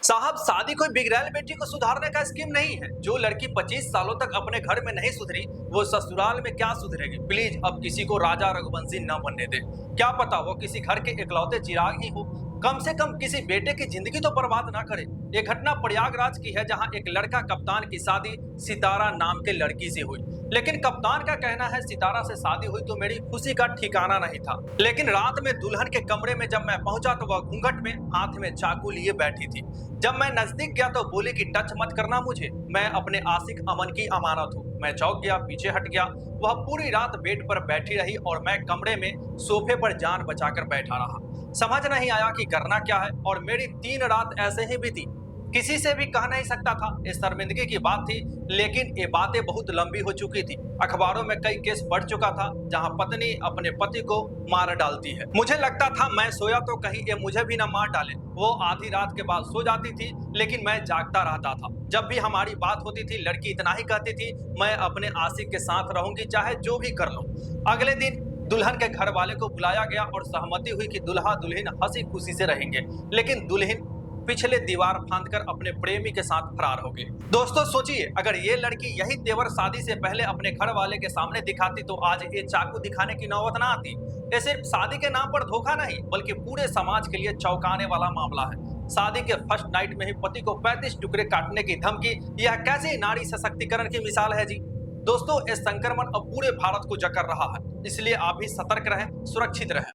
साहब, शादी कोई बिगड़ैल बेटी को सुधारने का स्कीम नहीं है। जो लड़की 25 सालों तक अपने घर में नहीं सुधरी, वो ससुराल में क्या सुधरेगी। प्लीज अब किसी को राजा रघुवंशी न बनने दे। क्या पता वो किसी घर के इकलौते चिराग ही हो। कम से कम किसी बेटे की जिंदगी तो बर्बाद ना करे। ये घटना प्रयागराज की है, जहां एक लड़का कप्तान की शादी सितारा नाम के लड़की से हुई। लेकिन कप्तान का कहना है सितारा से शादी हुई तो मेरी खुशी का ठिकाना नहीं था। लेकिन रात में दुल्हन के कमरे में जब मैं पहुंचा तो वह घूंघट में हाथ में चाकू लिए बैठी थी। जब मैं नजदीक गया तो बोली कि टच मत करना मुझे, मैं अपने आशिक अमन की अमानत हूँ। मैं चौंक गया, पीछे हट गया। वह पूरी रात बेड पर बैठी रही और मैं कमरे में सोफे पर जान बचाकर बैठा रहा। समझ नहीं आया कि करना क्या है और मेरी 3 रात ऐसे ही बीती। किसी से भी कह नहीं सकता था, ये शर्मिंदगी की बात थी। लेकिन ये बातें बहुत लंबी हो चुकी थी। अखबारों में कई केस बढ़ चुका था जहां पत्नी अपने पति को मार डालती है। मुझे लगता था मैं सोया तो कहीं ये मुझे भी न मार डाले। वो आधी रात के बाद सो जाती थी, लेकिन मैं जागता रहता था। जब भी हमारी बात होती थी, लड़की इतना ही कहती थी, मैं अपने आशिक के साथ रहूंगी, चाहे जो भी कर लो। अगले दिन दुल्हन के घर वाले को बुलाया गया और सहमति हुई कि दुल्हा दुल्हन हंसी खुशी से रहेंगे। लेकिन दुल्हन पिछले दीवार फांदकर अपने प्रेमी के साथ फरार हो गई। दोस्तों सोचिए, अगर ये लड़की यही तेवर शादी से पहले अपने घर वाले के सामने दिखाती तो आज ये चाकू दिखाने की नौबत ना आती। ये सिर्फ शादी के नाम पर धोखा नहीं, बल्कि पूरे समाज के लिए चौंकाने वाला मामला है। शादी के फर्स्ट नाइट में ही पति को 35 टुकड़े काटने की धमकी, यह कैसे नारी सशक्तिकरण की मिसाल है जी। दोस्तों, इस संक्रमण अब पूरे भारत को जकड़ रहा है, इसलिए आप भी सतर्क रहें, सुरक्षित रहें।